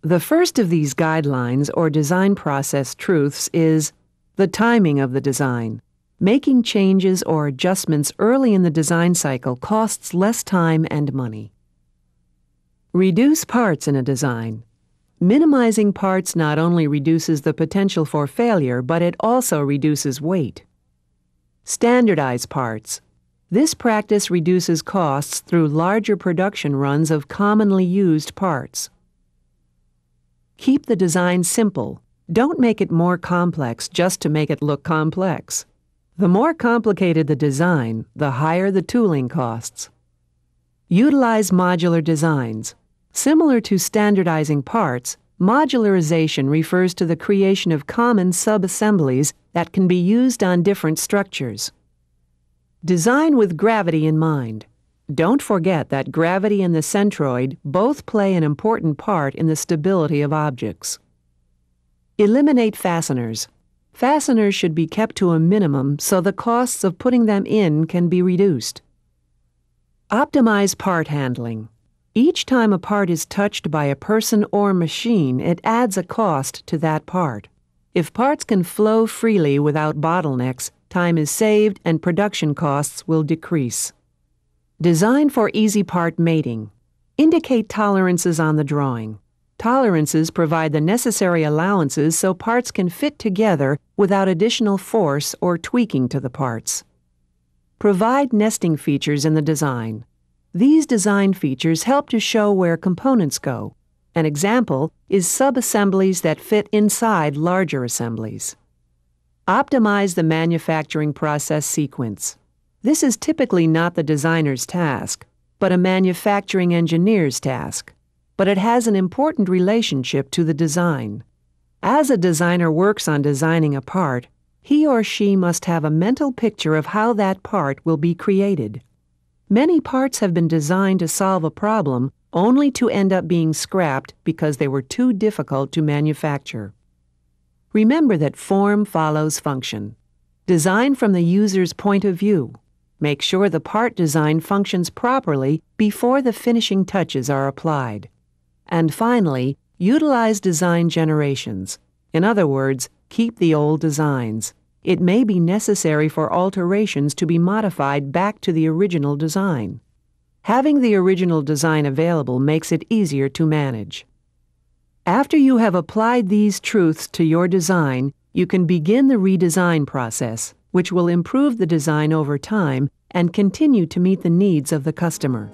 The first of these guidelines or design process truths is the timing of the design. Making changes or adjustments early in the design cycle costs less time and money. Reduce parts in a design. Minimizing parts not only reduces the potential for failure, but it also reduces weight. Standardize parts. This practice reduces costs through larger production runs of commonly used parts. Keep the design simple. Don't make it more complex just to make it look complex. The more complicated the design, the higher the tooling costs. Utilize modular designs. Similar to standardizing parts, modularization refers to the creation of common sub-assemblies that can be used on different structures. Design with gravity in mind. Don't forget that gravity and the centroid both play an important part in the stability of objects. Eliminate fasteners. Fasteners should be kept to a minimum so the costs of putting them in can be reduced. Optimize part handling. Each time a part is touched by a person or machine, it adds a cost to that part. If parts can flow freely without bottlenecks, time is saved and production costs will decrease. Design for easy part mating. Indicate tolerances on the drawing. Tolerances provide the necessary allowances so parts can fit together without additional force or tweaking to the parts. Provide nesting features in the design. These design features help to show where components go. An example is sub-assemblies that fit inside larger assemblies. Optimize the manufacturing process sequence. This is typically not the designer's task, but a manufacturing engineer's task. But it has an important relationship to the design. As a designer works on designing a part, he or she must have a mental picture of how that part will be created. Many parts have been designed to solve a problem only to end up being scrapped because they were too difficult to manufacture. Remember that form follows function. Design from the user's point of view. Make sure the part design functions properly before the finishing touches are applied. And finally, utilize design generations. In other words, keep the old designs. It may be necessary for alterations to be modified back to the original design. Having the original design available makes it easier to manage. After you have applied these truths to your design, you can begin the redesign process, which will improve the design over time and continue to meet the needs of the customer.